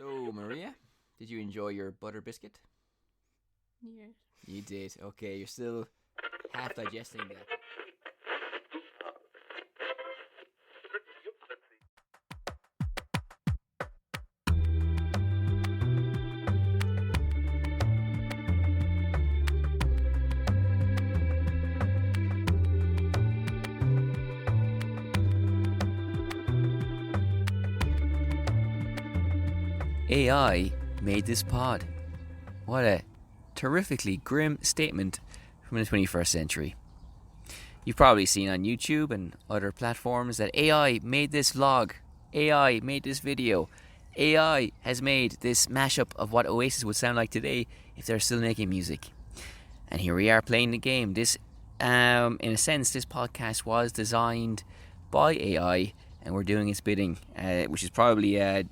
So, Maria, did you enjoy your butter biscuit? Yes. You did. Okay, you're still half digesting that. AI made this pod. What a terrifically grim statement from the 21st century. You've probably seen on YouTube and other platforms that AI made this vlog, AI made this video, AI has made this mashup of what Oasis would sound like today if they're still making music. And here we are playing the game. This, in a sense, this podcast was designed by AI and we're doing its bidding, which is probably a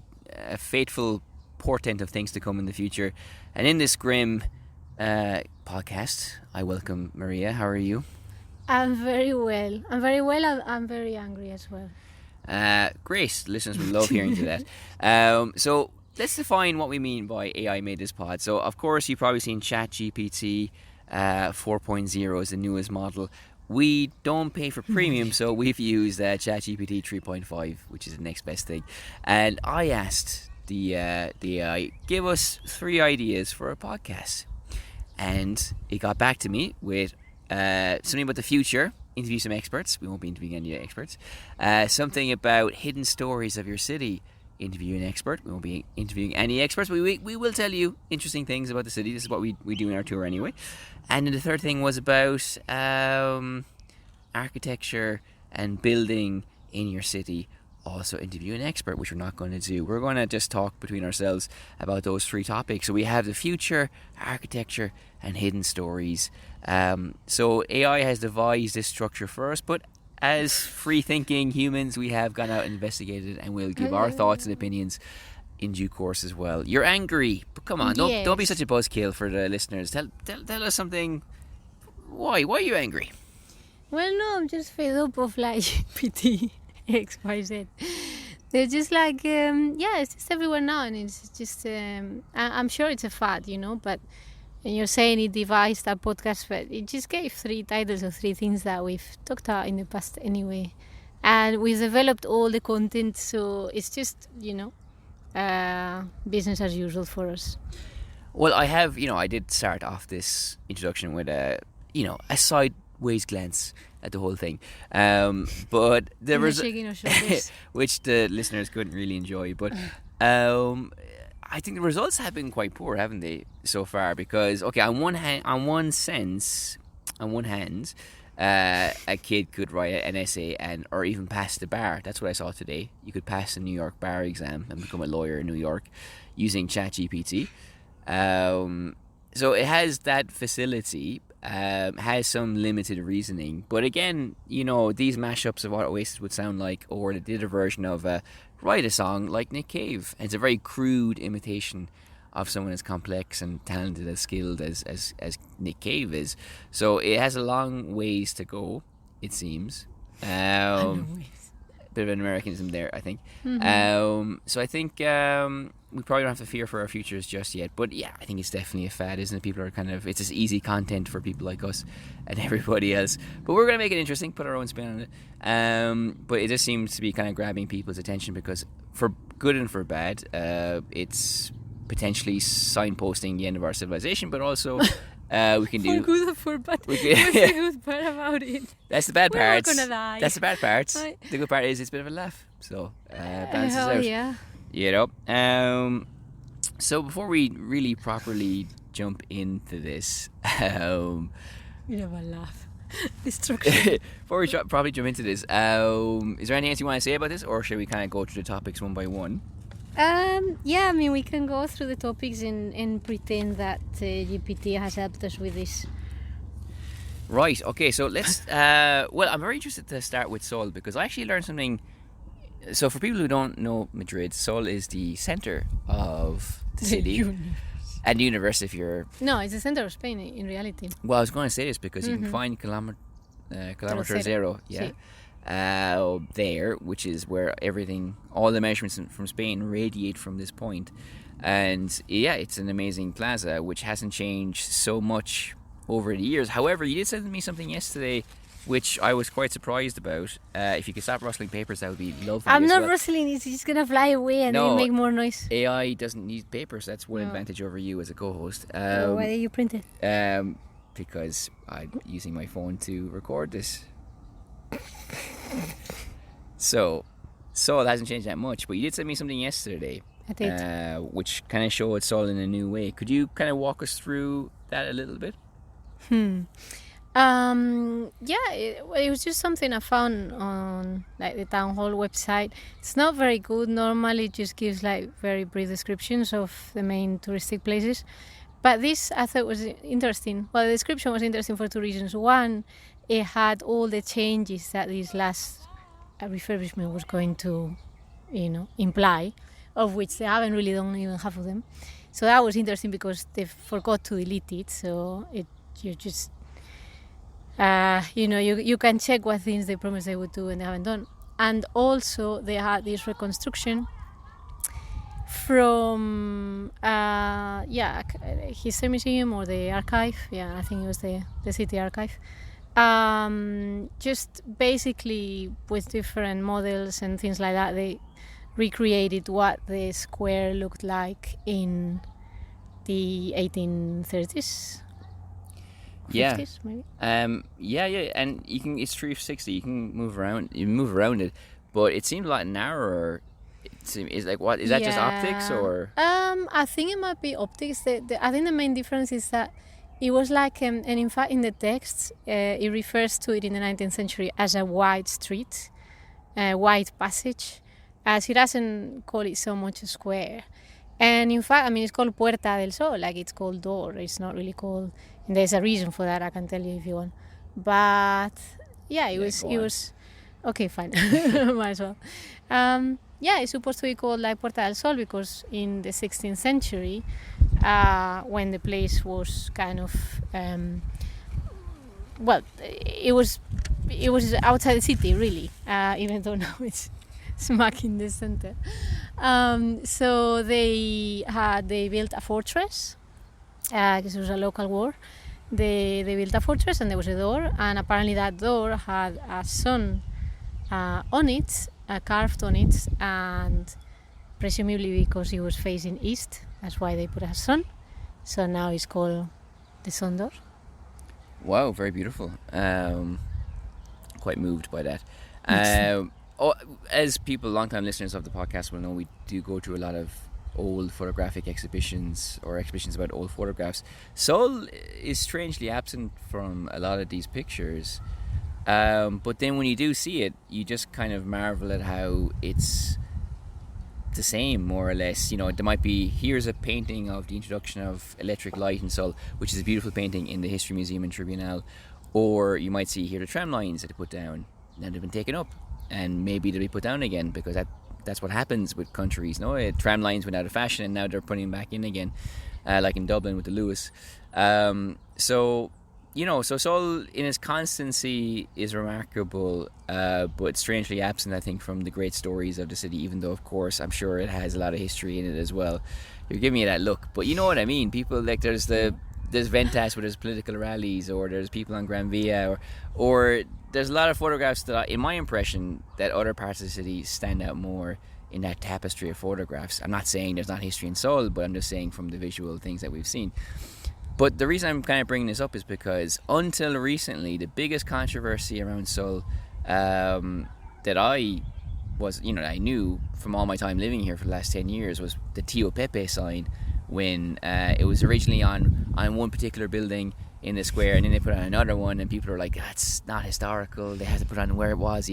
fateful portent of things to come in the future. And in this grim podcast, I welcome Maria. How are you? I'm very well. I'm very angry as well. Great. Listeners will love hearing to that. So let's define what we mean by AI made this pod. So of course you've probably seen Chat GPT 4.0 is the newest model. We don't pay for premium, so we've used Chat GPT 3.5, which is the next best thing. And I asked the AI, give us 3 ideas for a podcast. And it got back to me with something about the future, interview some experts. We won't be interviewing any experts. Something about hidden stories of your city, interview an expert. We won't be interviewing any experts, but we will tell you interesting things about the city. This is what we do in our tour anyway. And then the third thing was about architecture and building in your city. Also interview an expert, which we're not going to do. We're going to just talk between ourselves about those 3 topics. So we have the future, architecture, and hidden stories. So AI has devised this structure for us, but as free-thinking humans, we have gone out and investigated, and we'll give our thoughts and opinions in due course as well. You're angry, but come on, don't be such a buzzkill for the listeners. Tell us something. Why are you angry? Well, no, I'm just fed up of like GPT, X, Y, Z. They're just like, it's just everywhere now, and it's just, I'm sure it's a fad, but you're saying it devised a podcast, but it just gave 3 titles of 3 things that we've talked about in the past anyway. And we've developed all the content, so it's just, business as usual for us. Well, I did start off this introduction with a sideways glance at the whole thing, but there was which the listeners couldn't really enjoy. But I think the results have been quite poor, haven't they, so far? Because on one hand, a kid could write an essay or even pass the bar. That's what I saw today. You could pass the New York bar exam and become a lawyer in New York using Chat GPT. So it has that facility, has some limited reasoning. But again, these mashups of what Oasis would sound like, or they did a version of write a song like Nick Cave. And it's a very crude imitation of someone as complex and talented, as skilled as Nick Cave is. So it has a long ways to go, it seems. Bit of an Americanism there, I think. Mm-hmm. So I think we probably don't have to fear for our futures just yet. But yeah, I think it's definitely a fad, isn't it? People are it's just easy content for people like us and everybody else. But we're going to make it interesting, put our own spin on it. But it just seems to be kind of grabbing people's attention because for good and for bad, it's potentially signposting the end of our civilization, but also we can do for good or for bad. What's the good part about it? That's the bad part. We're not gonna die. That's the bad part. The good part is it's a bit of a laugh, so balances out. Yeah. So before we really properly jump into this, you have a laugh. Destruction. Before we probably jump into this, is there anything else you want to say about this, or should we kind of go through the topics one by one? We can go through the topics and pretend that GPT has helped us with this. Right, okay, so let's... I'm very interested to start with Sol, because I actually learned something... So for people who don't know Madrid, Sol is the centre of the city. And the universe, if you're... No, it's the centre of Spain, in reality. Well, I was going to say this, because you can find Kilometer Zero, yeah. there, which is where all the measurements from Spain radiate from this point. And yeah, it's an amazing plaza which hasn't changed so much over the years. However, you did send me something yesterday which I was quite surprised about. If you could stop rustling papers, that would be lovely. I'm not rustling, it's just gonna fly away and then make more noise. AI doesn't need papers. That's one advantage over you as a co-host. Why do you print it? Because I'm using my phone to record this. So it hasn't changed that much. But you did send me something yesterday. I did. Which kind of showed Sol in a new way. Could you kind of walk us through that a little bit? It was just something I found on like the town hall website. It's not very good. Normally it just gives like very brief descriptions of the main touristic places. But this I thought was interesting. Well, the description was interesting for two reasons. One, it had all the changes that this last refurbishment was going to, imply, of which they haven't really done even half of them. So that was interesting because they forgot to delete it. So you just you can check what things they promised they would do and they haven't done. And also they had this reconstruction from History Museum or the archive. Yeah, I think it was the city archive. Just basically with different models and things like that, they recreated what the square looked like in the 1830s. 50s, maybe. And it's 360. You can move around it, but it seemed a lot narrower. Is like what is that just optics or? I think it might be optics. I think the main difference is that it was like, and in fact in the text, it refers to it in the 19th century as a wide street, a wide passage, as he doesn't call it so much a square. And in fact, it's called Puerta del Sol, like it's called door. It's not really called, and there's a reason for that. I can tell you if you want. But yeah, it was okay, fine, might as well. It's supposed to be called like Puerta del Sol because in the 16th century, when the place was kind of, it was outside the city really, even though now it's smack in the center. So they built a fortress because it was a local war. They built a fortress and there was a door, and apparently that door had a sun on it, carved on it, and presumably because it was facing east, that's why they put a sun. So now it's called the sun door. Wow, very beautiful. Quite moved by that. As people, long-time listeners of the podcast will know, we do go through a lot of old photographic exhibitions or exhibitions about old photographs. Sol is strangely absent from a lot of these pictures. But then when you do see it, you just kind of marvel at how it's the same, more or less. There might be, here's a painting of the introduction of electric light in Sol, which is a beautiful painting in the History Museum in Tribunal. Or you might see here the tram lines that they put down. Now they've been taken up, and maybe they'll be put down again because that's what happens with countries. Tram lines went out of fashion and now they're putting them back in again, like in Dublin with the Lewis. So Sol in his constancy is remarkable, but strangely absent, I think, from the great stories of the city, even though, of course, I'm sure it has a lot of history in it as well. You're giving me that look, but you know what I mean. People, like, there's Ventas where there's political rallies, or there's people on Gran Via, or there's a lot of photographs that, in my impression, that other parts of the city stand out more in that tapestry of photographs. I'm not saying there's not history in Sol, but I'm just saying from the visual things that we've seen. But the reason I'm kind of bringing this up is because until recently, the biggest controversy around Sol that I knew from all my time living here for the last 10 years was the Tío Pepe sign, when it was originally on one particular building in the square, and then they put on another one, and people are like, that's not historical, they had to put on where it was,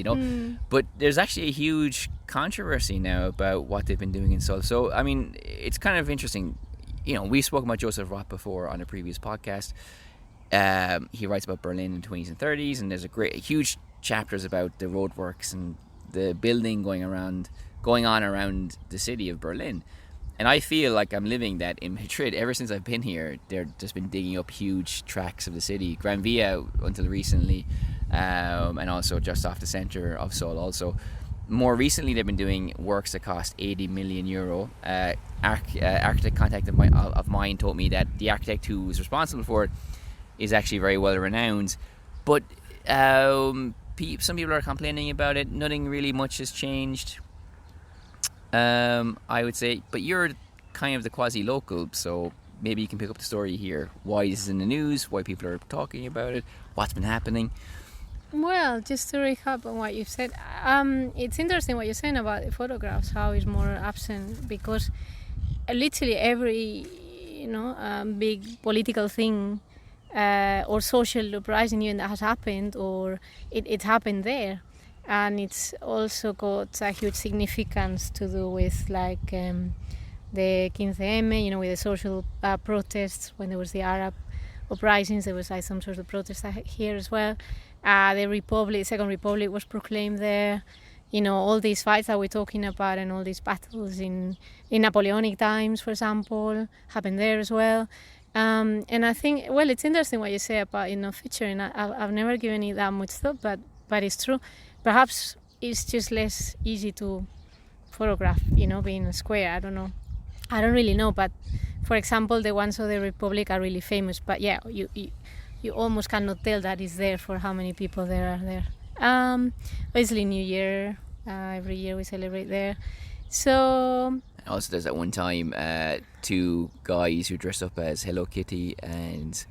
But there's actually a huge controversy now about what they've been doing in Sol. So, it's kind of interesting. We spoke about Joseph Roth before on a previous podcast. He writes about Berlin in the 20s and 30s, and there's huge chapters about the roadworks and the building going on around the city of Berlin. And I feel like I'm living that in Madrid. Ever since I've been here, they've just been digging up huge tracts of the city. Gran Via, until recently, and also just off the centre of Seoul also. More recently, they've been doing works that cost 80 million euro. Architect contact of mine told me that the architect who was responsible for it is actually very well renowned. But some people are complaining about it. Nothing really much has changed, I would say. But you're kind of the quasi-local, so maybe you can pick up the story here. Why this is in the news, why people are talking about it, what's been happening. Well, just to recap on what you've said, it's interesting what you're saying about the photographs, how it's more absent, because literally every, big political thing or social uprising even that has happened, or it happened there. And it's also got a huge significance to do with like the 15M, with the social protests. When there was the Arab uprisings, there was like some sort of protest here as well. The Second Republic was proclaimed there. All these fights that we're talking about and all these battles in Napoleonic times, for example, happened there as well. And I think, well, it's interesting what you say about featuring. I've never given it that much thought, but it's true. Perhaps it's just less easy to photograph, being a square. I don't know. I don't really know, but for example, the ones of the Republic are really famous. But yeah, you almost cannot tell that it's there for how many people there are there. Obviously, New Year, every year we celebrate there. So also, there's that one time 2 guys who dressed up as Hello Kitty and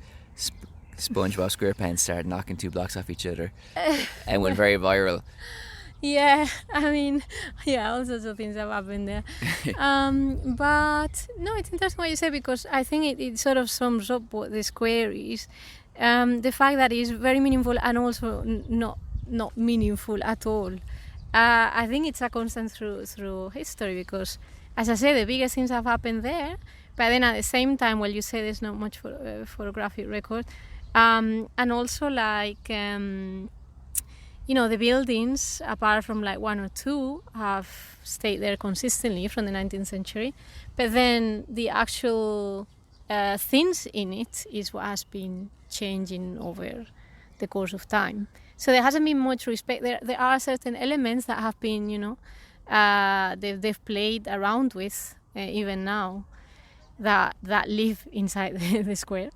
SpongeBob SquarePants started knocking 2 blocks off each other and went very viral. Yeah, I mean, all sorts of things have happened there. But no, it's interesting what you say, because I think it sort of sums up what the square is. The fact that it's very meaningful and also not meaningful at all. I think it's a constant through history, because, as I say, the biggest things have happened there. But then at the same time, you say there's not much photographic record, and also like the buildings, apart from like 1 or 2, have stayed there consistently from the 19th century. But then the actual things in it is what has been changing over the course of time. So there hasn't been much respect. There are certain elements that have been, they've played around with even now, that live inside the square.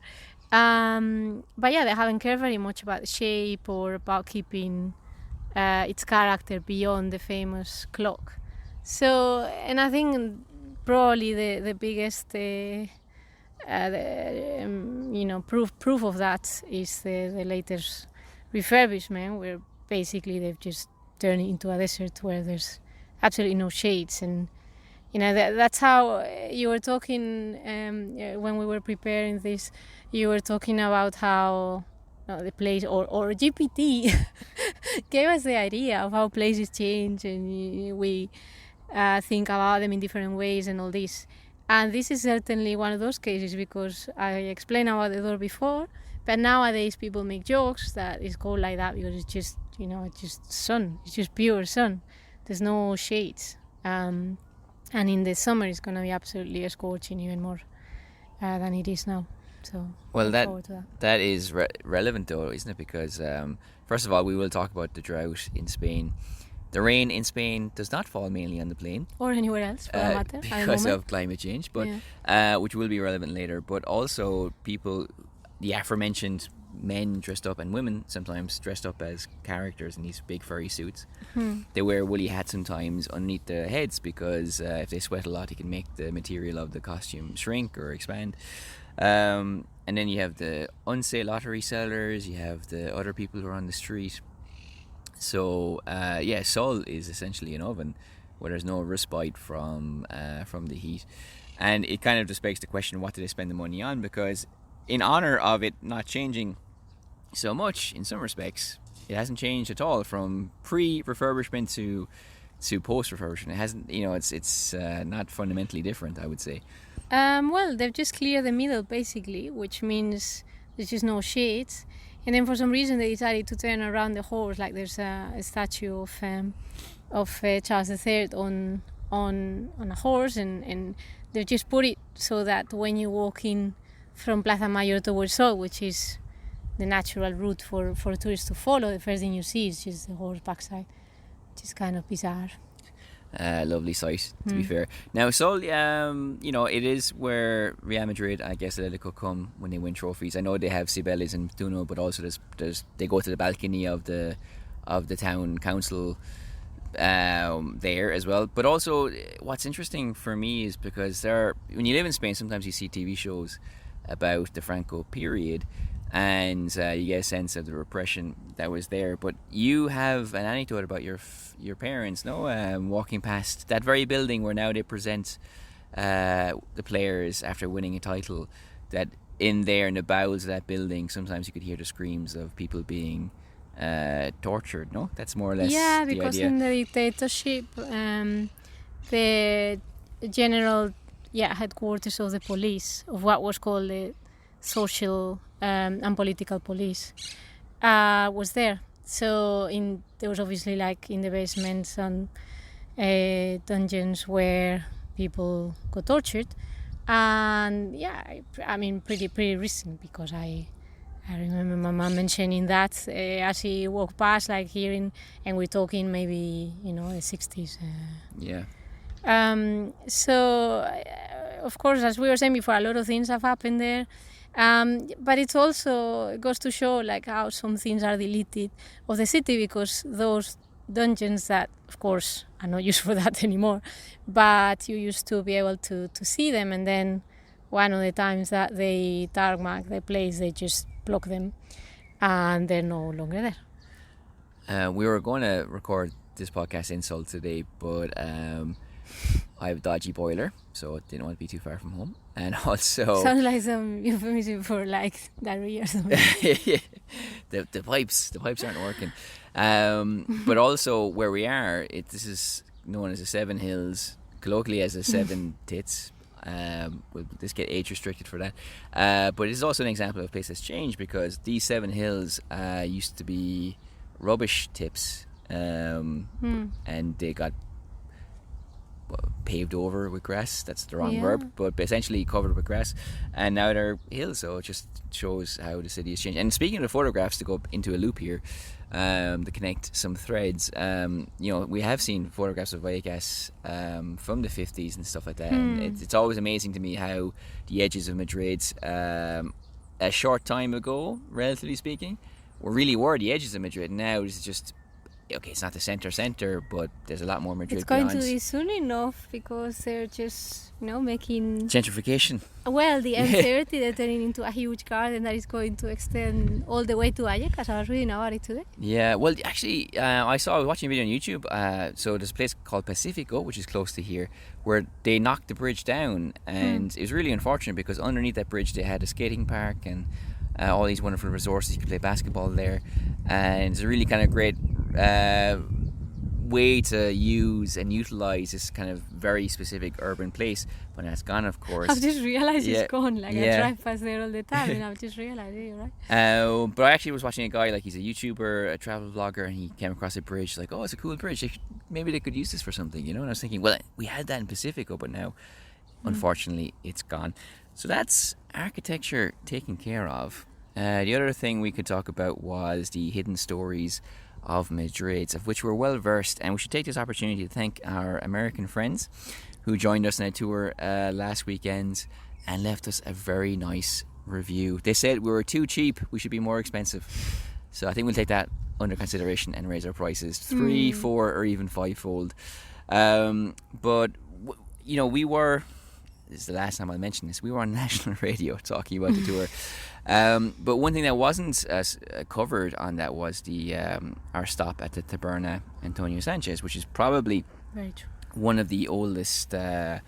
But yeah, they haven't cared very much about the shape or about keeping its character beyond the famous clock. So, and I think probably the biggest proof of that is the latest refurbishment, where basically they've just turned it into a desert where there's absolutely no shades. And that's how you were talking when we were preparing this. You were talking about how the place or GPT gave us the idea of how places change, and we think about them in different ways and all this. And this is certainly one of those cases, because I explained about the door before, but nowadays people make jokes that it's called like that because it's just, it's just sun. It's just pure sun. There's no shades. And in the summer it's going to be absolutely scorching even more than it is now. So well, that is relevant though, isn't it? Because first of all, we will talk about the drought in Spain. The rain in Spain does not fall mainly on the plain or anywhere else for that matter, because of climate change, but which will be relevant later. But also the aforementioned men dressed up, and women sometimes dressed up as characters in these big furry suits. They wear woolly hats sometimes underneath their heads, because if they sweat a lot, it can make the material of the costume shrink or expand. And then you have the unsafe lottery sellers, you have the other people who are on the street. So Seoul is essentially an oven where there's no respite from the heat, and it kind of just begs the question, what do they spend the money on? Because in honor of it not changing so much, in some respects it hasn't changed at all from pre-refurbishment to post-refurbishment. It hasn't, it's not fundamentally different, I would say. Well, they've just cleared the middle basically, which means there's just no shades. And then for some reason they decided to turn around the horse, like there's a statue of Charles III on a horse, and they just put it so that when you walk in from Plaza Mayor towards Seoul, which is the natural route for tourists to follow. The first thing you see is just the horseback side, which is kind of bizarre. Lovely sight, to be fair. Now, Sol, it is where Real Madrid, I guess, Atletico come when they win trophies. I know they have Cibeles and Tuno, but also they go to the balcony of the town council there as well. But also, what's interesting for me is because when you live in Spain, sometimes you see TV shows about the Franco period, and you get a sense of the repression that was there. But you have an anecdote about your parents, no? Walking past that very building where now they present the players after winning a title, that in the bowels of that building, sometimes you could hear the screams of people being tortured, no? That's more or less Yeah, the because idea. in the dictatorship, the general headquarters of the police, of what was called the social and political police, was there. So there was obviously, like, in the basements and dungeons where people got tortured, and I mean pretty recent, because I remember my mom mentioning that as she walked past, like, hearing, and we're talking maybe the 60s. Of course, as we were saying before, a lot of things have happened there. But it goes to show, like, how some things are deleted of the city, because those dungeons that, of course, are not used for that anymore, but you used to be able to see them, and then one of the times that they tarmac the place, they just block them, and they're no longer there. We were going to record this podcast in Seoul today, but I have a dodgy boiler, so I didn't want to be too far from home. And also... Sounds like some euphemism for, like, diarrhea or something. the pipes aren't working. But also, where we are, this is known as the Seven Hills, colloquially as the Seven Tits. Will this get age restricted for that? But it's also an example of a place that's changed, because these Seven Hills used to be rubbish tips, and they got paved over with grass. That's the wrong verb, but essentially covered with grass, and now they're hills. So it just shows how the city has changed. And speaking of the photographs, to go into a loop here, to connect some threads, we have seen photographs of Vallecas from the 50s and stuff like that, and it's always amazing to me how the edges of Madrid, a short time ago, relatively speaking, really were the edges of Madrid. Now it's just, okay, it's not the centre, but there's a lot more Madrid beyond. It's going to be soon enough, because they're just, making... gentrification. Well, the Ep30, they're turning into a huge garden that is going to extend all the way to Vallecas. I was reading about it today. Yeah, well, actually, I was watching a video on YouTube. So there's a place called Pacifico, which is close to here, where they knocked the bridge down, and it was really unfortunate, because underneath that bridge they had a skating park and all these wonderful resources. You could play basketball there, and it's a really kind of great way to use and utilize this kind of very specific urban place. But now it's gone, of course. I've just realized it's gone. Like, I drive past there all the time, and I've just realized it, right? But I actually was watching a guy, like, he's a YouTuber, a travel vlogger, and he came across a bridge, like, oh, it's a cool bridge. Maybe they could use this for something, And I was thinking, well, we had that in Pacifico, but now, unfortunately, it's gone. So that's architecture taken care of. The other thing we could talk about was the hidden stories of Madrid, of which we're well versed, and we should take this opportunity to thank our American friends who joined us on a tour last weekend and left us a very nice review. They said we were too cheap, we should be more expensive. So I think we'll take that under consideration and raise our prices 3, 4, or even 5-fold. But we were, this is the last time I'll mention this, we were on national radio talking about the tour. But one thing that wasn't covered on that was our stop at the Taberna Antonio Sanchez, which is probably one of the oldest bars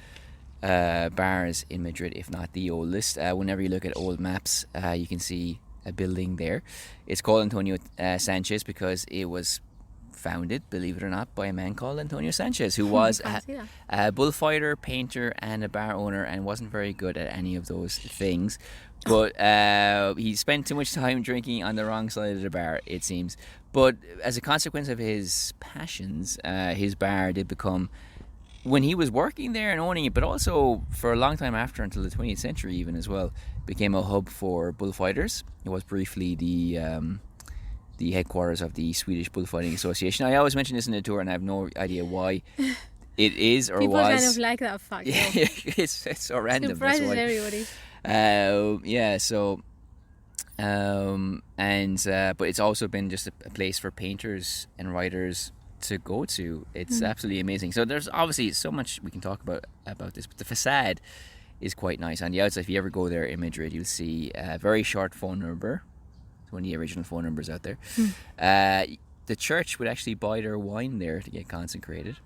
in Madrid, if not the oldest. Whenever you look at old maps, you can see a building there. It's called Antonio Sanchez because it was founded, believe it or not, by a man called Antonio Sanchez, who was a bullfighter, painter, and a bar owner, and wasn't very good at any of those things. But he spent too much time drinking on the wrong side of the bar, it seems. But as a consequence of his passions, his bar did become when he was working there and owning it, but also for a long time after, until the 20th century even as well, became a hub for bullfighters. It was briefly the headquarters of the Swedish Bullfighting Association. I always mention this in the tour, and I have no idea why it is or People was. kind of like that fact. Yeah, it's so random. Surprises everybody. Yeah, so but it's also been just a place for painters and writers to go to. It's absolutely amazing. So there's obviously so much we can talk about this, but the facade is quite nice. On the outside, if you ever go there in Madrid, you'll see a very short phone number. It's one of the original phone numbers out there. The church would actually buy their wine there to get consecrated.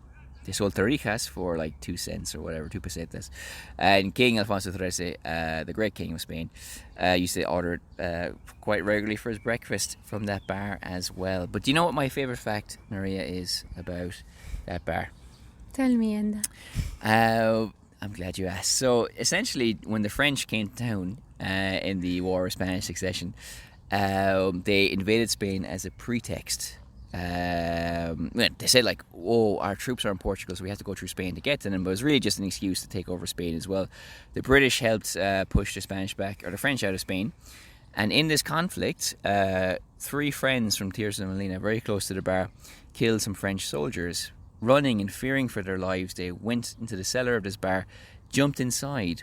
They sold torrijas for like 2 cents or whatever, 2 pesetas. And King Alfonso XIII, the great king of Spain, used to order it quite regularly for his breakfast from that bar as well. But do you know what my favourite fact, Maria, is about that bar? Tell me, Enda. I'm glad you asked. So essentially, when the French came to town in the War of Spanish Succession, they invaded Spain as a pretext. They said like, oh, our troops are in Portugal, so we have to go through Spain to get to them, but it was really just an excuse to take over Spain as well. The British helped push the French out of Spain, and in this conflict, 3 friends from Tiers de Molina, very close to the bar, killed some French soldiers. Running and fearing for their lives, they went into the cellar of this bar, jumped inside,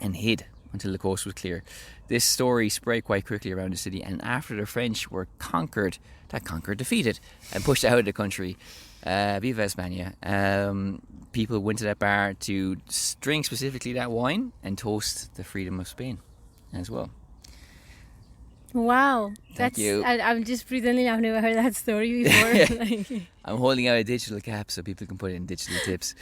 and hid until the coast was clear. This story spread quite quickly around the city, and after the French were defeated, and pushed out of the country, Viva España, people went to that bar to drink specifically that wine and toast the freedom of Spain as well. Wow, Thank you. I'm just pretending I've never heard that story before. I'm holding out a digital cap so people can put in digital tips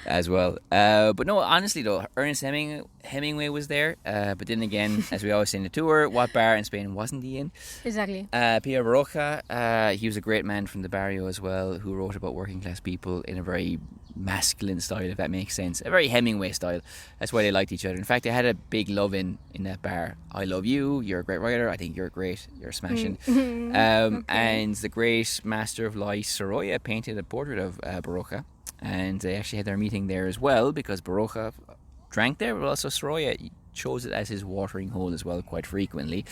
as well. But no, honestly though, Ernest Hemingway was there. But then again, as we always say in the tour, what bar in Spain wasn't he in? Exactly. Pierre Baroja, he was a great man from the barrio as well, who wrote about working class people in a very masculine style, if that makes sense. A very Hemingway style. That's why they liked each other. In fact, they had a big love-in in that bar. I love you, you're a great writer, I think you're great, you're smashing. Okay. And the great master of light, Sorolla, painted a portrait of Baroja. And they actually had their meeting there as well, because Baroja drank there, but also Sorolla chose it as his watering hole as well quite frequently.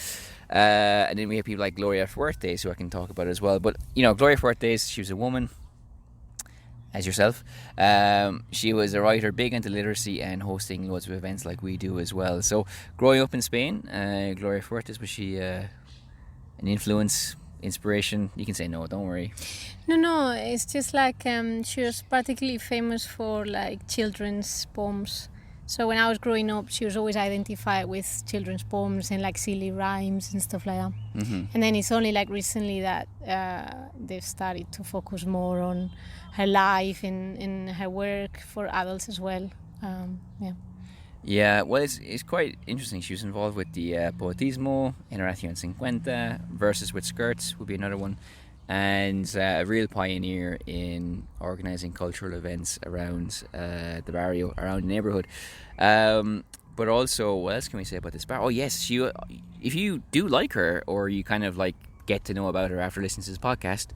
And then we have people like Gloria Fuertes, who I can talk about as well. But, you know, Gloria Fuertes, she was a woman, as yourself. She was a writer big into literacy and hosting loads of events like we do as well. So growing up in Spain, Gloria Fuertes, was she an influence, inspiration? You can say no, don't worry. No, it's just like she was particularly famous for like children's poems. So when I was growing up, she was always identified with children's poems and like silly rhymes and stuff like that. Mm-hmm. And then it's only like recently that they've started to focus more on her life and her work for adults as well. Yeah, well, it's quite interesting. She was involved with the Poetismo, Generación 50, Verses with Skirts would be another one, and a real pioneer in organising cultural events around the barrio, around the neighbourhood. But also, what else can we say about this bar? Oh yes, she. If you do like her, or you kind of like get to know about her after listening to this podcast,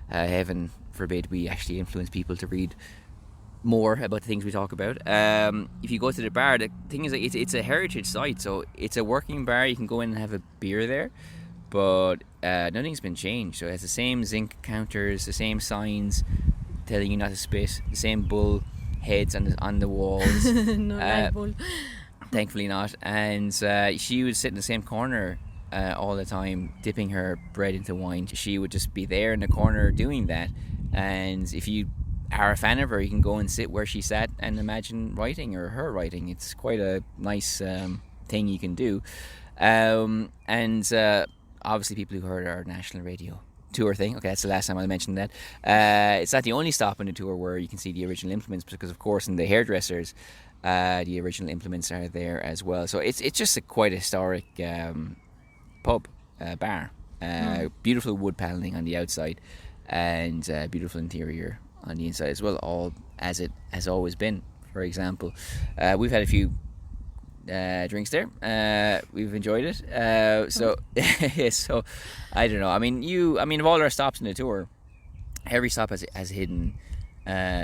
heaven forbid we actually influence people to read more about the things we talk about. If you go to the bar, the thing is, like, it's a heritage site, so it's a working bar. You can go in and have a beer there, but nothing's been changed. So it has the same zinc counters, the same signs telling you not to spit, the same bull heads on the walls. No live bull. Thankfully not. And she would sit in the same corner all the time, dipping her bread into wine. She would just be there in the corner doing that. And if you are a fan of her, you can go and sit where she sat and imagine writing, or her writing. It's quite a nice thing you can do. And obviously people who heard our national radio tour thing, okay, that's the last time I mentioned that. It's not the only stop on the tour where you can see the original implements, because of course in the hairdressers the original implements are there as well. So it's just a quite historic pub, bar. Beautiful wood panelling on the outside, and beautiful interior on the inside as well, all as it has always been. For example, we've had a few drinks there. We've enjoyed it. So I don't know. I mean, of all our stops in the tour, every stop has hidden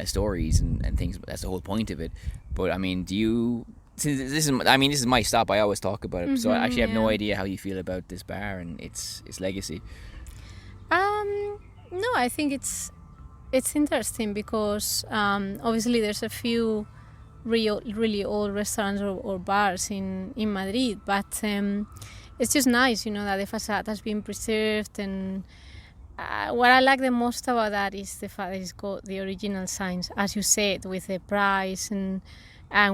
stories and things. That's the whole point of it. But I mean, since this is my stop, I always talk about it. So I actually have no idea how you feel about this bar and its legacy. No, I think it's interesting because obviously there's a few really old restaurants or bars in Madrid, but it's just nice, that the facade has been preserved. And what I like the most about that is the fact that it's got the original signs, as you said, with the price and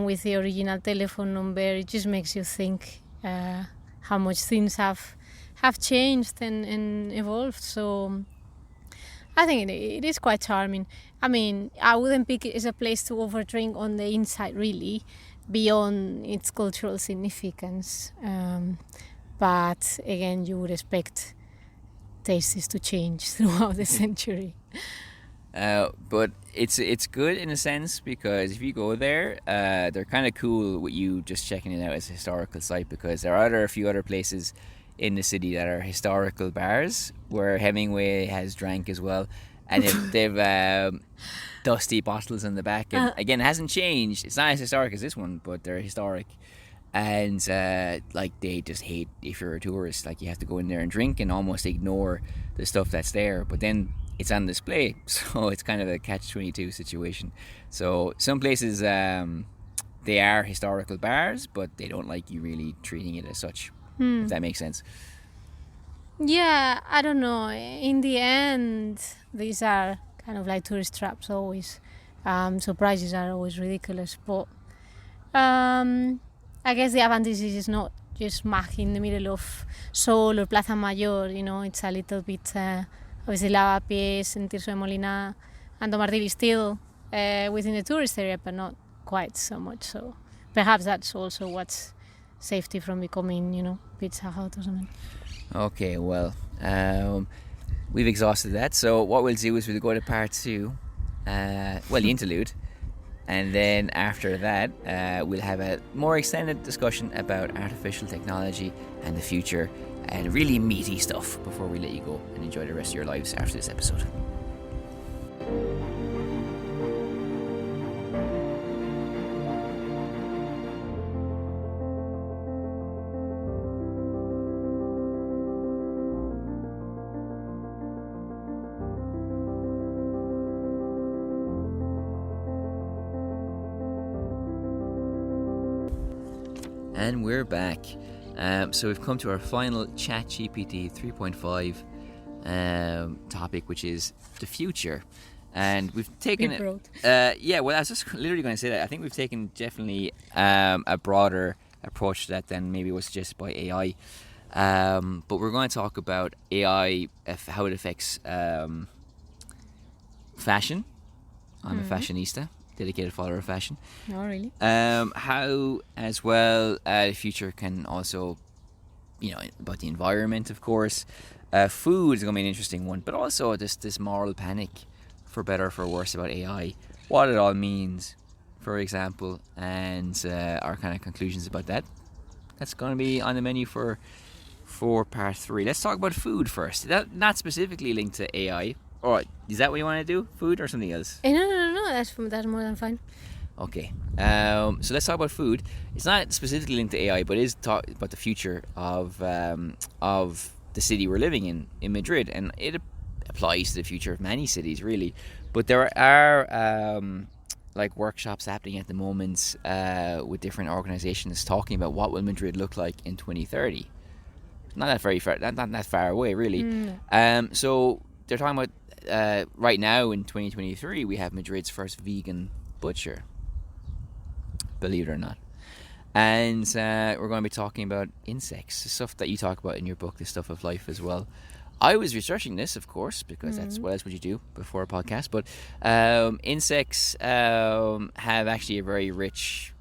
with the original telephone number. It just makes you think how much things have changed and evolved. So I think it is quite charming. I mean, I wouldn't pick it as a place to overdrink on the inside, really, beyond its cultural significance. But again, you would expect tastes to change throughout the century. But it's good in a sense, because if you go there, they're kind of cool with you just checking it out as a historical site, because there are a few other places in the city that are historical bars where Hemingway has drank as well, and they've dusty bottles in the back, and again, it hasn't changed. It's not as historic as this one, but they're historic. And they just hate if you're a tourist. Like, you have to go in there and drink and almost ignore the stuff that's there, but then it's on display, so it's kind of a catch-22 situation. So some places they are historical bars, but they don't like you really treating it as such, if that makes sense. Yeah, I don't know. In the end, these are kind of like tourist traps always. So prices are always ridiculous. But I guess the advantage is not just smack in the middle of Sol or Plaza Mayor. It's a little bit, obviously, Lavapiés and Tirso de Molina and Domartiri still within the tourist area, but not quite so much. So perhaps that's also what's safety from becoming, Pizza Hut or something. Okay, well, we've exhausted that. So what we'll do is we'll go to part 2, the interlude, and then after that we'll have a more extended discussion about artificial technology and the future, and really meaty stuff before we let you go and enjoy the rest of your lives after this episode. And we're back. So we've come to our final Chat GPT 3.5 topic, which is the future. And we've taken it. I was just literally going to say that. I think we've taken definitely a broader approach to that than maybe was suggested by AI. But we're going to talk about AI, how it affects fashion. I'm a fashionista, dedicated follower of fashion. Oh, really? How, as well, the future can also, about the environment, of course. Food is going to be an interesting one, but also this moral panic, for better or for worse, about AI. What it all means, for example, and our kind of conclusions about that. That's going to be on the menu for part 3. Let's talk about food first. That not specifically linked to AI. Or is that what you want to do? Food or something else? No. That's more than fine. Okay. So let's talk about food. It's not specifically linked to AI, but it is talk about the future of the city we're living in Madrid, and it applies to the future of many cities, really. But there are workshops happening at the moment with different organizations talking about what will Madrid look like in 2030. Not that very far. Not that far away, really. So they're talking about. Right now in 2023 we have Madrid's first vegan butcher, believe it or not, and we're going to be talking about insects, the stuff that you talk about in your book, The Stuff of Life, as well. I was researching this, of course, because that's what else would you do before a podcast, but insects have actually a very rich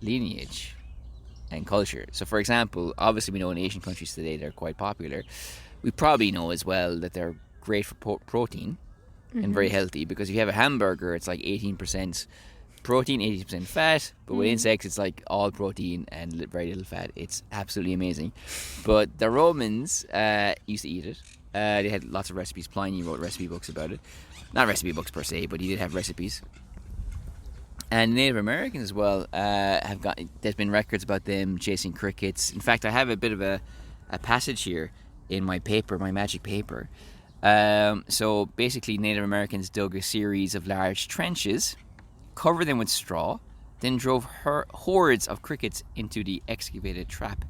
lineage and culture. So for example, obviously we know in Asian countries today they're quite popular. We probably know as well that they're great for protein and very healthy, because if you have a hamburger, it's like 18% protein, 80% fat, but with insects it's like all protein and very little fat. It's absolutely amazing. But the Romans used to eat it, They had lots of recipes. Pliny wrote recipe books about it. Not recipe books per se, but he did have recipes. And Native Americans as well have got. There's been records about them chasing crickets. In fact, I have a bit of a passage here in my paper, my magic paper. So basically, Native Americans dug a series of large trenches, covered them with straw, then drove hordes of crickets into the excavated trap.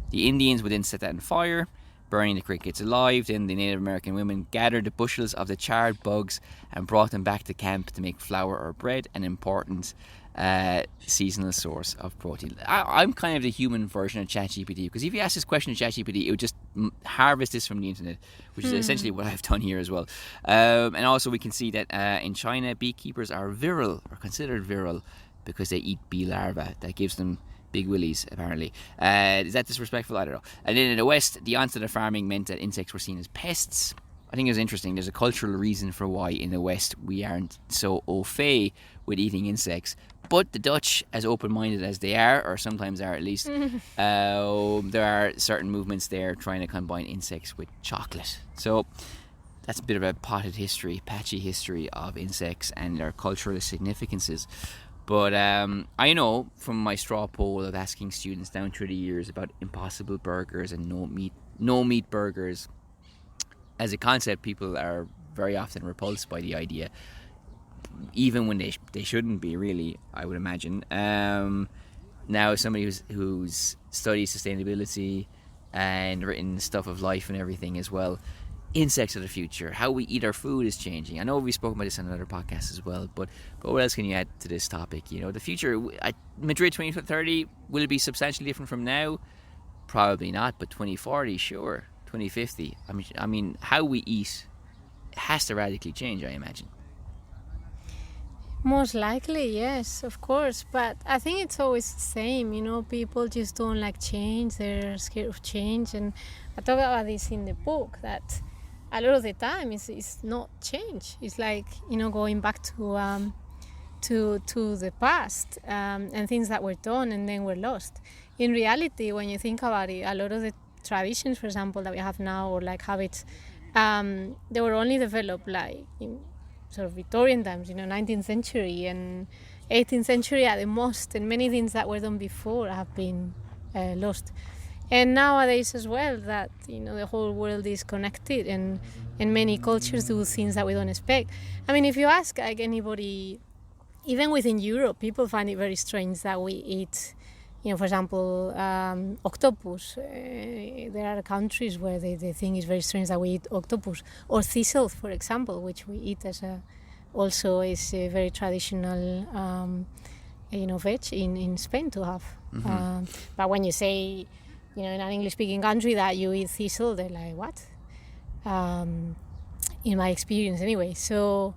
The Indians would then set that on fire, burning the crickets alive. Then the Native American women gathered the bushels of the charred bugs and brought them back to camp to make flour or bread, an important seasonal source of protein. I'm kind of the human version of Chat GPT, because if you ask this question to Chat GPT, it would just harvest this from the internet, which is essentially what I've done here as well. And also we can see that in China, beekeepers are considered virile, because they eat bee larvae. That gives them big willies, apparently. Is that disrespectful? I don't know. And then in the West, the onset of farming meant that insects were seen as pests. I think it was interesting. There's a cultural reason for why in the West we aren't so au fait with eating insects. But the Dutch, as open-minded as they are, or sometimes are at least, there are certain movements there trying to combine insects with chocolate. So that's a bit of a patchy history of insects and their cultural significances. But I know from my straw poll of asking students down through the years about impossible burgers and no meat burgers, as a concept, people are very often repulsed by the idea, even when they shouldn't be, really, I would imagine. Now, somebody who's studied sustainability and written stuff of life and everything as well, insects are the future. How we eat our food is changing. I know we've spoken about this on another podcast as well, but what else can you add to this topic? You know, the future, Madrid 2030, will it be substantially different from now? Probably not, but 2040, sure. 2050. I mean, how we eat has to radically change, I imagine. Most likely, yes, of course. But I think it's always the same, you know, people just don't like change, they're scared of change. And I talk about this in the book, that a lot of the time it's not change. It's like, you know, going back to the past and things that were done and then were lost. In reality, when you think about it, a lot of the traditions, for example, that we have now, or like habits, they were only developed like in sort of Victorian times, you know, 19th century and 18th century at the most, and many things that were done before have been lost. And nowadays as well, that, you know, the whole world is connected, and many cultures do things that we don't expect. I mean, if you ask like anybody, even within Europe, people find it very strange that we eat, you know, for example, octopus. There are countries where they think it's very strange that we eat octopus, or thistle, for example, which we eat also is a very traditional, veg in Spain to have. Mm-hmm. But when you say, you know, in an English-speaking country that you eat thistle, they're like, what? In my experience, anyway. So,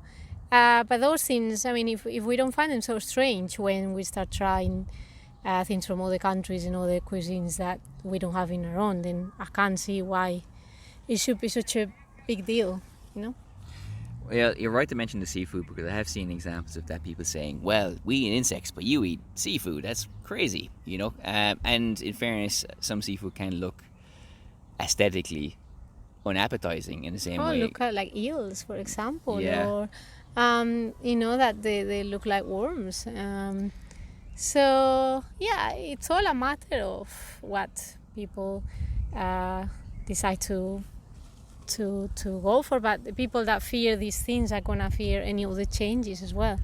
but those things, I mean, if we don't find them so strange when we start trying things from other countries and other cuisines that we don't have in our own, then I can't see why it should be such a big deal, you know? Well, you're right to mention the seafood, because I have seen examples of that, people saying, well, we eat insects, but you eat seafood. That's crazy, you know? And in fairness, some seafood can look aesthetically unappetizing in the same way. Look at like eels, for example, yeah. Or, you know, that they look like worms. So, yeah, it's all a matter of what people decide to go for, but the people that fear these things are gonna fear any of the changes as well.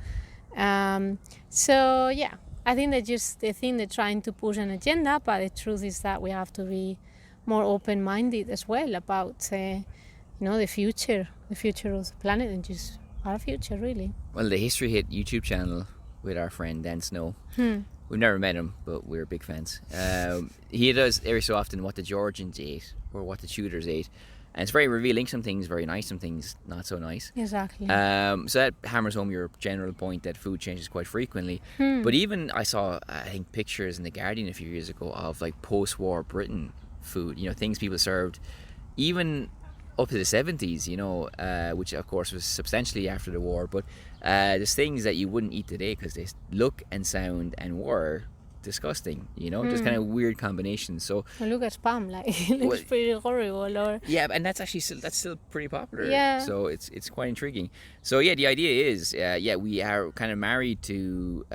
So yeah, I think they think they're trying to push an agenda, but the truth is that we have to be more open-minded as well about the future of the planet, and just our future, really. Well, the History Hit YouTube channel with our friend Dan Snow. We've never met him, but we're big fans. He does every so often what the Georgians ate or what the Tudors ate. And it's very revealing. Some things very nice, some things not so nice. Exactly. So that hammers home your general point that food changes quite frequently. But even I saw, I think, pictures in The Guardian a few years ago of like post-war Britain food. You know, things people served even up to the 70s, you know, which of course was substantially after the war. But there's things that you wouldn't eat today because they look and sound and were disgusting, just kind of weird combinations. So well, look at spam, like it looks pretty horrible. Or yeah, and that's still pretty popular. Yeah. So it's quite intriguing. So yeah, the idea is we are kind of married to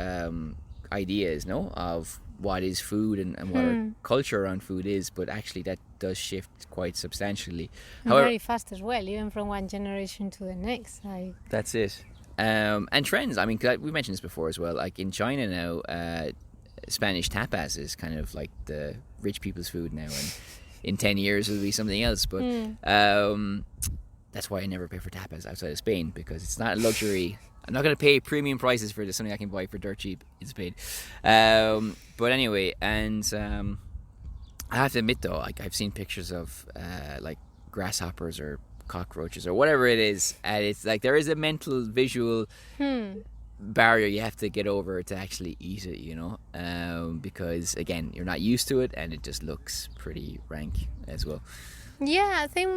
ideas, of what is food and what our culture around food is, but actually that does shift quite substantially. However, very fast as well, even from one generation to the next. Like that's it. And trends. I mean, we mentioned this before as well. Like in China now, Spanish tapas is kind of like the rich people's food now, and in 10 years it'll be something else. But that's why I never pay for tapas outside of Spain, because it's not a luxury. I'm not going to pay premium prices for something I can buy for dirt cheap in Spain. But anyway, and I have to admit though, like I've seen pictures of like grasshoppers or cockroaches or whatever it is, and it's like there is a mental visual barrier you have to get over to actually eat it, because again you're not used to it and it just looks pretty rank as well. Yeah, I think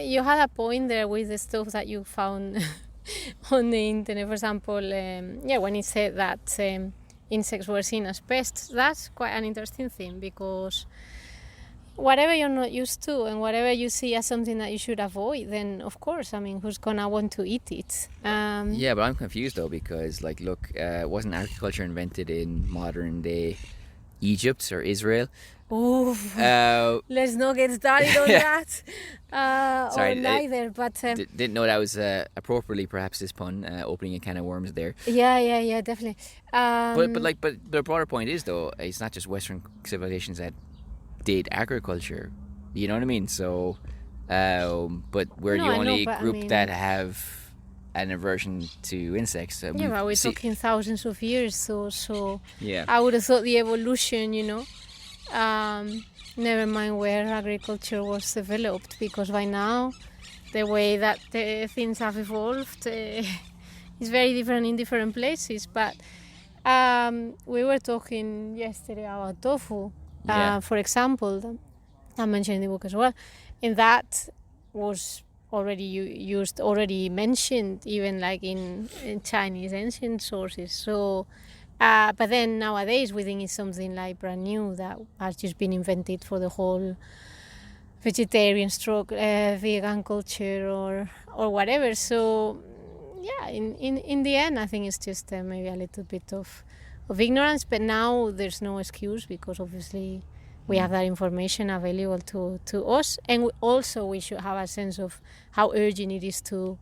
you had a point there with the stuff that you found on the internet. For example, when it said that insects were seen as pests, that's quite an interesting thing, because whatever you're not used to and whatever you see as something that you should avoid, then of course, I mean, who's gonna want to eat it? Yeah, but I'm confused though, because like, look, wasn't agriculture invented in modern day Egypt or Israel? Oh, let's not get started on that. Sorry, or neither, but didn't know that was appropriately, perhaps, this pun, opening a can of worms there. Yeah, definitely. But the broader point is though, it's not just Western civilizations that did agriculture, you know what I mean? So, but we're the only group that have an aversion to insects. But we're talking thousands of years, so yeah. I would have thought the evolution, never mind where agriculture was developed, because by now the way that things have evolved is very different in different places. But we were talking yesterday about tofu. For example, I mentioned in the book as well, and that was already mentioned, even like in Chinese ancient sources. So, but then nowadays we think it's something like brand new that has just been invented for the whole vegetarian vegan culture or whatever. So, yeah, in the end, I think it's just maybe a little bit of ignorance, but now there's no excuse, because obviously we have that information available to us, and we should have a sense of how urgent it is to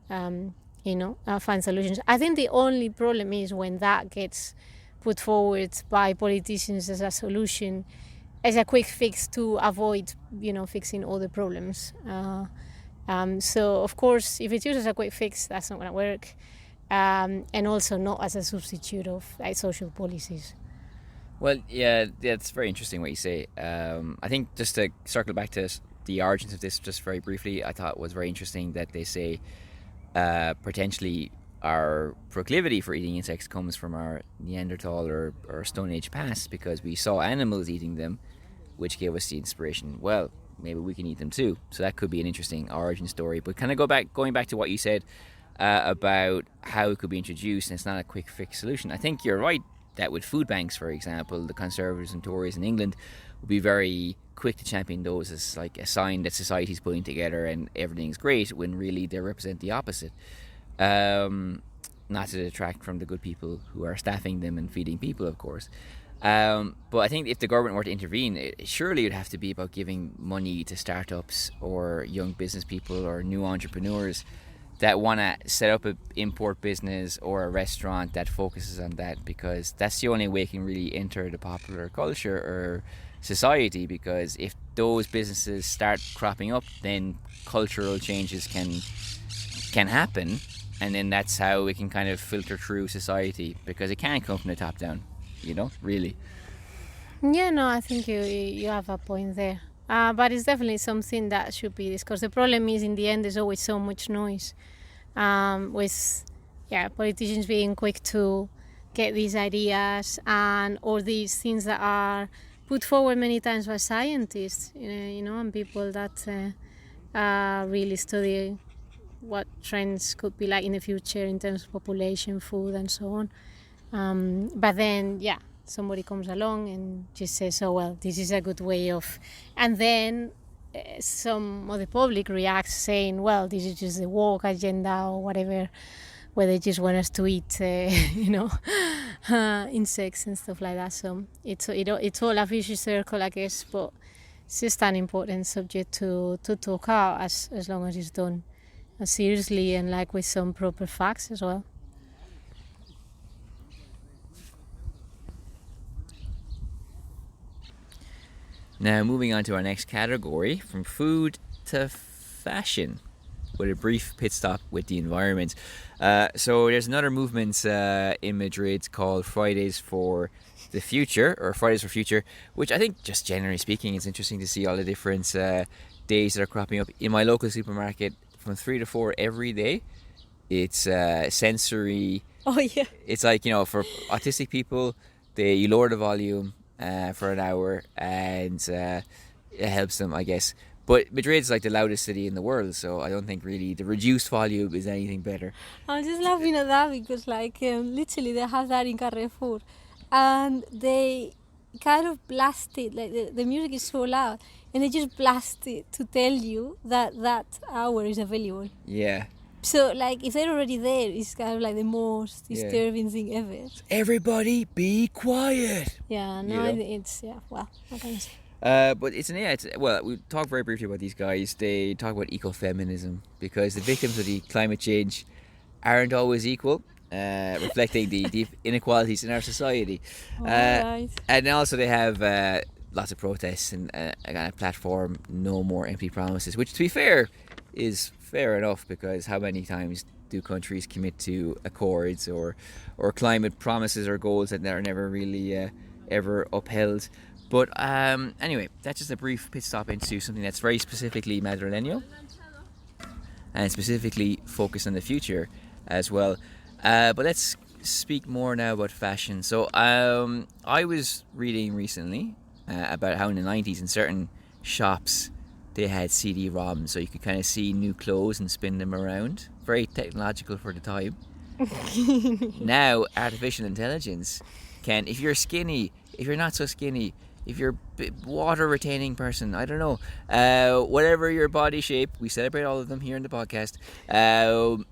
find solutions. I think the only problem is when that gets put forward by politicians as a solution, as a quick fix to avoid fixing all the problems. So of course, if it's used as a quick fix, that's not going to work. And also not as a substitute of like social policies. Well, yeah, that's very interesting what you say. I think just to circle back to the origins of this just very briefly, I thought it was very interesting that they say potentially our proclivity for eating insects comes from our Neanderthal or Stone Age past, because we saw animals eating them, which gave us the inspiration. Well, maybe we can eat them too. So that could be an interesting origin story. But kind of going back to what you said about how it could be introduced, and it's not a quick fix solution. I think you're right that with food banks, for example, the Conservatives and Tories in England would be very quick to champion those as like a sign that society's pulling together and everything's great, when really they represent the opposite. Not to detract from the good people who are staffing them and feeding people, of course. But I think if the government were to intervene, surely it would have to be about giving money to startups or young business people or new entrepreneurs that want to set up an import business or a restaurant that focuses on that, because that's the only way it can really enter the popular culture or society. Because if those businesses start cropping up, then cultural changes can happen, and then that's how it can kind of filter through society, because it can't come from the top down, really. Yeah, no, I think you have a point there. But it's definitely something that should be discussed. The problem is, in the end, there's always so much noise with politicians being quick to get these ideas or these things that are put forward many times by scientists, and people that really study what trends could be like in the future in terms of population, food, and so on. But then, somebody comes along and just says, oh, well, this is a good way of... And then some of the public reacts saying, well, this is just the woke agenda or whatever, where they just want us to eat, insects and stuff like that. So it's all a vicious circle, I guess, but it's just an important subject to talk about as long as it's done seriously and like with some proper facts as well. Now, moving on to our next category, from food to fashion, with a brief pit stop with the environment. So there's another movement in Madrid called Fridays for the Future, or Fridays for Future, which I think, just generally speaking, it's interesting to see all the different days that are cropping up in my local supermarket from 3 to 4 every day. It's sensory. Oh, yeah. It's like, for autistic people, you lower the volume for an hour, and it helps them, I guess. But Madrid's like the loudest city in the world, so I don't think really the reduced volume is anything better. I'm just laughing at that because, literally, they have that in Carrefour, and they kind of blast it. Like the music is so loud, and they just blast it to tell you that hour is available. Yeah. So, if they're already there, it's kind of like the most disturbing thing ever. Everybody be quiet. Yeah, no, it's, what can I say? But we talked very briefly about these guys. They talk about ecofeminism because the victims of the climate change aren't always equal, reflecting the deep inequalities in our society. Right. And also they have lots of protests and a kind of platform, no more empty promises, which, to be fair, is fair enough, because how many times do countries commit to accords or climate promises or goals that are never really ever upheld? But anyway, that's just a brief pit stop into something that's very specifically madrileño and specifically focused on the future as well. But let's speak more now about fashion. So I was reading recently about how in the 90s in certain shops they had CD-ROMs, so you could kind of see new clothes and spin them around. Very technological for the time. Now, artificial intelligence can, if you're skinny, if you're not so skinny, if you're a water-retaining person, I don't know, whatever your body shape, we celebrate all of them here in the podcast,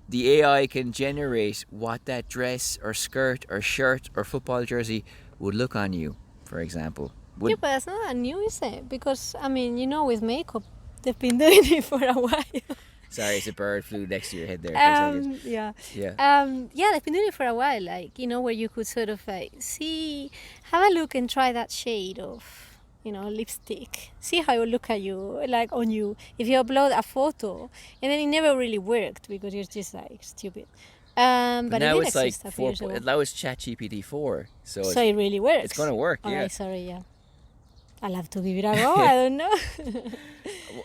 the AI can generate what that dress or skirt or shirt or football jersey would look on you, for example. Yeah, but that's not that new, is it? Because, with makeup, they've been doing it for a while. Sorry, it's a bird flew next to your head there for a second. Yeah. Yeah. They've been doing it for a while, where you could sort of have a look and try that shade of, lipstick. See how it will look at you, on you. If you upload a photo, and then it never really worked because you're just stupid. But now it it's like now it's Chat GPT 4, so it really works. It's going to work. Oh, yeah. Sorry, yeah. I'll have to give it a go. I don't know.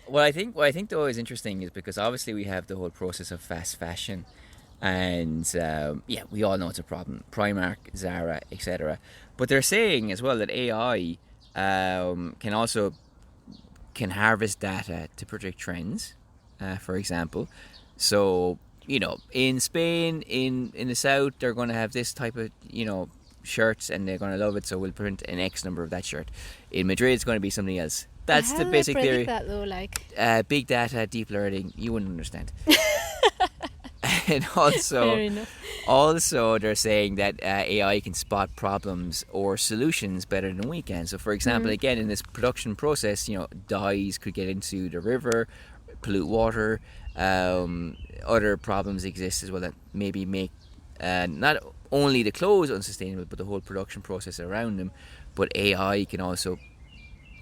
What I think though is interesting is because obviously we have the whole process of fast fashion, and we all know it's a problem. Primark, Zara, etc. But they're saying as well that AI can harvest data to predict trends, for example. So in Spain, in the south, they're going to have this type of shirts, and they're going to love it, so we'll print an X number of that shirt. In Madrid, it's going to be something else. That's the basic theory. How do they predict that though, big data, deep learning. You wouldn't understand. And also they're saying that AI can spot problems or solutions better than we can. So for example, again, in this production process, dyes could get into the river, pollute water. Other problems exist as well that maybe make not only the clothes unsustainable, but the whole production process around them. But AI can also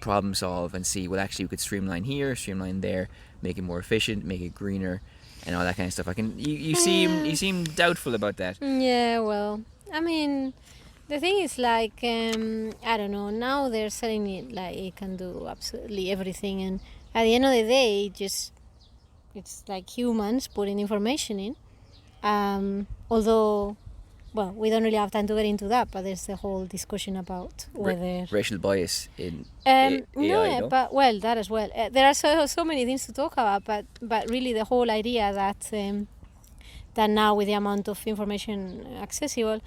problem solve and see, well, actually we could streamline here, streamline there, make it more efficient, make it greener, and all that kind of stuff. You seem doubtful about that. Yeah, well, the thing is I don't know, now they're selling it like it can do absolutely everything, and at the end of the day, it's like humans putting information in. Although, well, we don't really have time to get into that, but there's the whole discussion about whether... racial bias in AI, no? But, well, that as well. There are so many things to talk about, but really the whole idea that now with the amount of information accessible,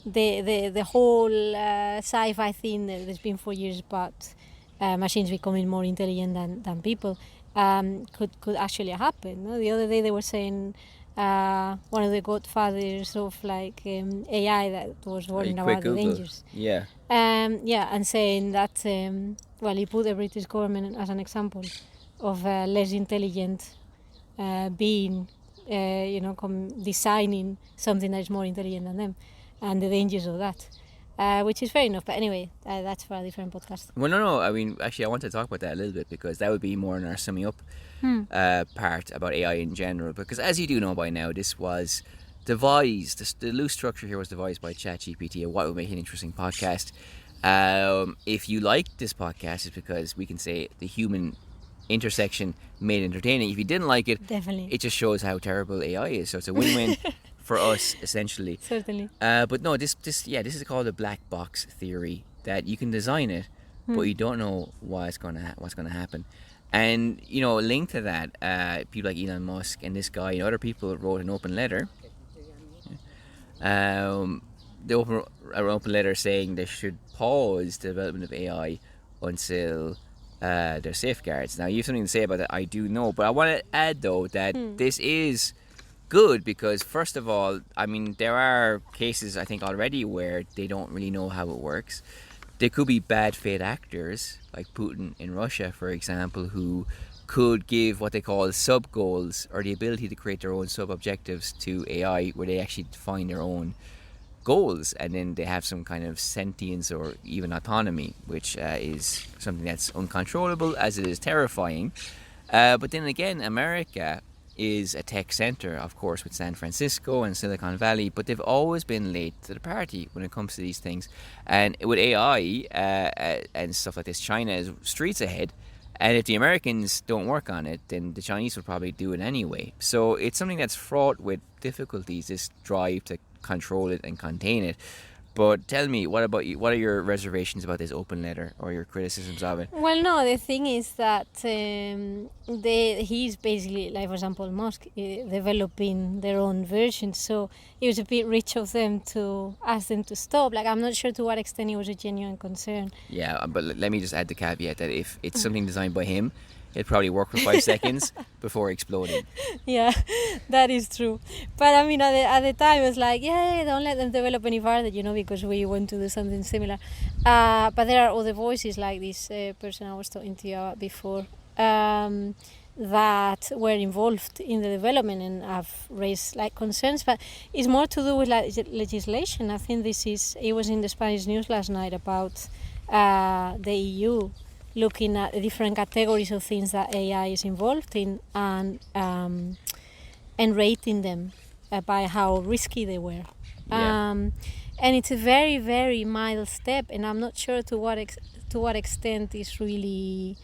the whole sci-fi thing that there's been for years about machines becoming more intelligent than people could actually happen. No? The other day they were saying one of the godfathers of like AI that was warning about the dangers. Yeah. And saying that he put the British government as an example of less intelligent being, designing something that is more intelligent than them, and the dangers of that. Which is fair enough, but anyway, that's for a different podcast. Well, no. I mean, actually, I want to talk about that a little bit because that would be more in our summing up part about AI in general. Because as you do know by now, this was devised, the loose structure here was devised by Chat GPT, and what would make an interesting podcast. If you like this podcast, it's because we can say the human intersection made entertaining. If you didn't like it, definitely, it just shows how terrible AI is. So it's a win-win. For us, essentially. Certainly. But no, this is called a black box theory, that you can design it, but you don't know what's going to happen. And linked to that, people like Elon Musk and this guy and other people wrote an open letter. The open letter saying they should pause the development of AI until there's safeguards. Now, you have something to say about that, I do know, but I want to add though that this is good because, first of all, I mean, there are cases I think already where they don't really know how it works. There could be bad faith actors like Putin in Russia, for example, who could give what they call sub goals, or the ability to create their own sub objectives to AI, where they actually define their own goals, and then they have some kind of sentience or even autonomy, which is something that's uncontrollable, as it is terrifying. But then again, America is a tech center, of course, with San Francisco and Silicon Valley, but they've always been late to the party when it comes to these things. And with AI and stuff like this, China is streets ahead, and if the Americans don't work on it, then the Chinese will probably do it anyway. So it's something that's fraught with difficulties, this drive to control it and contain it. But tell me, what about you? What are your reservations about this open letter, or your criticisms of it? Well, no, the thing is that he's basically, like for example, Musk, developing their own version. So it was a bit rich of them to ask them to stop. Like, I'm not sure to what extent it was a genuine concern. Yeah, but let me just add the caveat that if it's something designed by him, it'd probably work for 5 seconds before exploding. Yeah, that is true. But I mean, at the time, it was like, yeah, don't let them develop any further, because we want to do something similar. But there are other voices, like this person I was talking to you about before, that were involved in the development and have raised like concerns. But it's more to do with like legislation. I think it was in the Spanish news last night about the EU looking at the different categories of things that AI is involved in and rating them by how risky they were. Yeah. And it's a very, very mild step, and I'm not sure to what extent it's really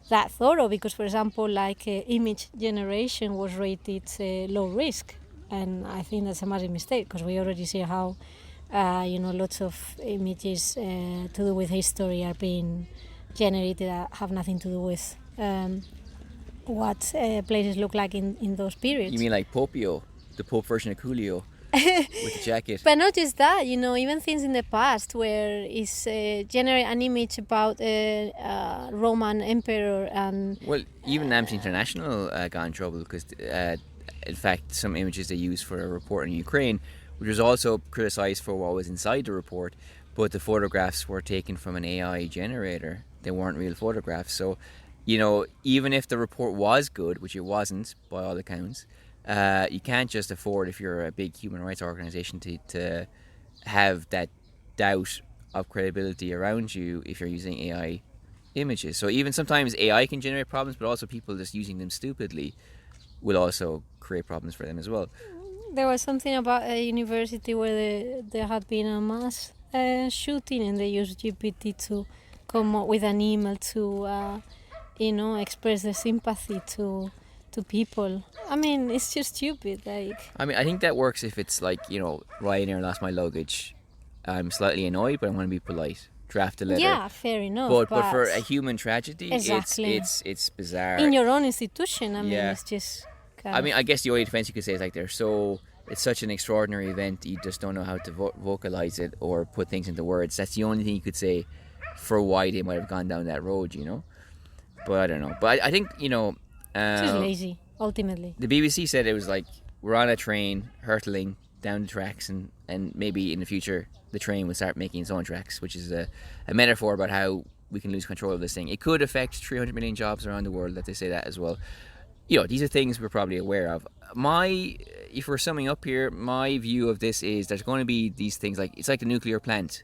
that thorough, because, for example, like image generation was rated low risk, and I think that's a massive mistake, because we already see how lots of images to do with history are being generated that have nothing to do with what places look like in those periods. You mean like Popio, the Pope version of Coolio with the jacket? But not just that, even things in the past where it's generate an image about a Roman emperor and... Well, even Amnesty International got in trouble because, in fact, some images they used for a report in Ukraine, which was also criticised for what was inside the report, but the photographs were taken from an AI generator. They weren't real photographs. So, even if the report was good, which it wasn't by all accounts, you can't just afford, if you're a big human rights organization, to have that doubt of credibility around you if you're using AI images. So even sometimes AI can generate problems, but also people just using them stupidly will also create problems for them as well. There was something about a university where there had been a mass shooting, and they used GPT to come up with an email to express their sympathy to people. I mean, it's just stupid. I think that works if it's like, Ryanair lost my luggage. I'm slightly annoyed, but I want to be polite. Draft a letter. Yeah, fair enough. But for a human tragedy, exactly. it's bizarre. In your own institution, it's just... I guess the only defense you could say is like they're so it's such an extraordinary event, you just don't know how to vocalize it or put things into words. That's the only thing you could say for why they might have gone down that road, you know. But I don't know. But I think, you know, Just lazy, ultimately. the BBC said it was like we're on a train hurtling down the tracks, and maybe in the future the train will start making its own tracks, which is a metaphor about how we can lose control of this thing. It could affect 300 million jobs around the world, that they say that as well. You know, these are things we're probably aware of. If we're summing up here, my view of this is there's going to be these things like, it's like a nuclear plant.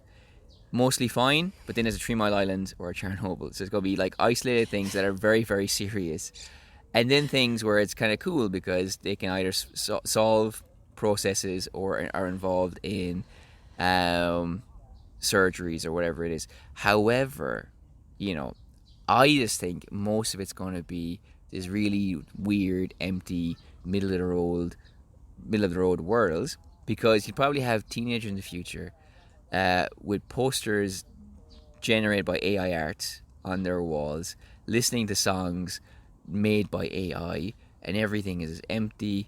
Mostly fine, but then there's a 3 Mile Island or a Chernobyl. So it's going to be like isolated things that are very, very serious. And then things where it's kind of cool because they can either solve processes or are involved in surgeries or whatever it is. However, you know, I just think most of it's going to be this really weird, empty, middle of the road world, because you probably have teenagers in the future with posters generated by AI art on their walls, listening to songs made by AI, and everything is empty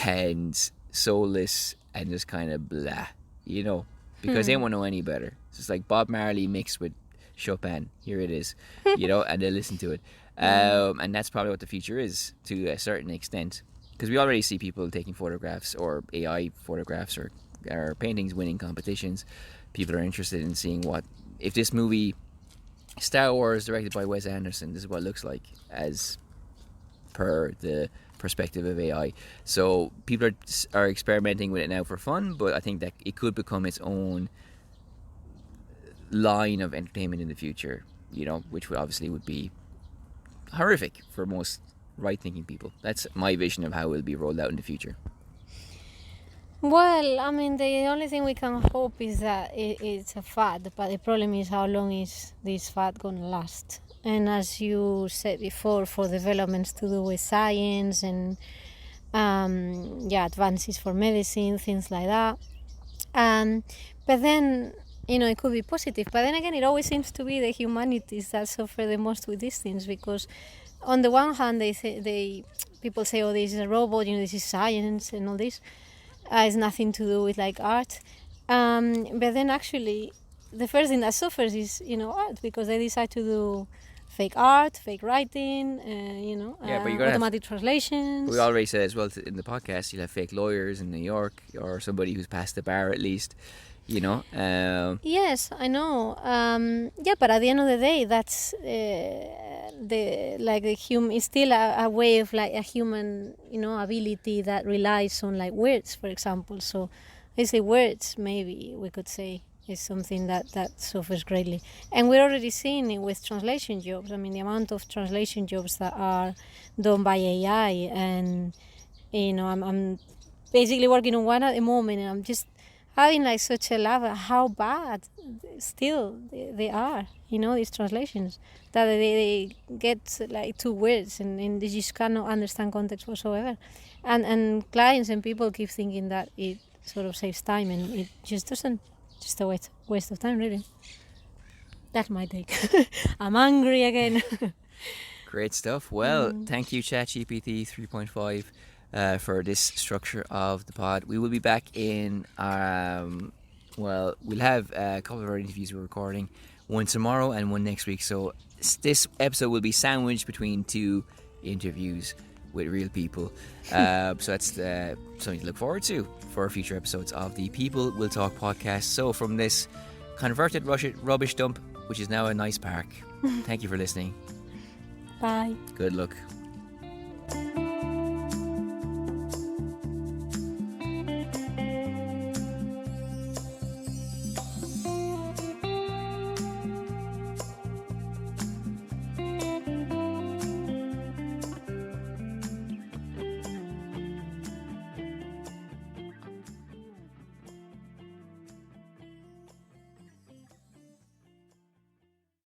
and soulless and just kind of blah, you know, because they won't know any better. It's just like Bob Marley mixed with Chopin. Here it is, you know, and they listen to it. And that's probably what the future is to a certain extent, because we already see people taking photographs or AI photographs or paintings winning competitions. People are interested in seeing what, if this movie Star Wars directed by Wes Anderson, this is what it looks like as per the perspective of AI. So people are experimenting with it now for fun, but I think that it could become its own line of entertainment in the future, you know, which would be horrific for most right-thinking people. That's my vision of how it will be rolled out in the future. Well, I mean, the only thing we can hope is that it's a fad, but the problem is how long is this fad going to last? And as you said before, for developments to do with science and advances for medicine, things like that. But then, you know, it could be positive. But then again, it always seems to be the humanities that suffer the most with these things, because on the one hand, people say, oh, this is a robot, you know, this is science and all this. It's nothing to do with like art. But then actually, the first thing that suffers is, you know, art, because they decide to do fake art, fake writing, But you gotta automatic translations. We already said as well in the podcast, you'll have fake lawyers in New York, or somebody who's passed the bar at least, you know. Yes, I know. But at the end of the day, that's it's still a way of like a human, you know, ability that relies on like words, for example. So I say words, maybe we could say, is something that suffers greatly. And we're already seeing it with translation jobs. I mean, the amount of translation jobs that are done by AI, and, you know, I'm basically working on one at the moment, and I'm just having like such a laugh at how bad still they are, you know, these translations, that they get like 2 words and they just cannot understand context whatsoever. And clients and people keep thinking that it sort of saves time, and it just doesn't. Just a waste of time, really. That's my take. I'm angry again. Great stuff. Well, thank you, Chat GPT 3.5, for this structure of the pod. We will be back in we'll have a couple of our interviews we're recording, one tomorrow and one next week. So this episode will be sandwiched between 2 interviews with real people. So that's something to look forward to for future episodes of the People Will Talk podcast. So from this converted rubbish dump, which is now a nice park, thank you for listening. Bye. Good luck.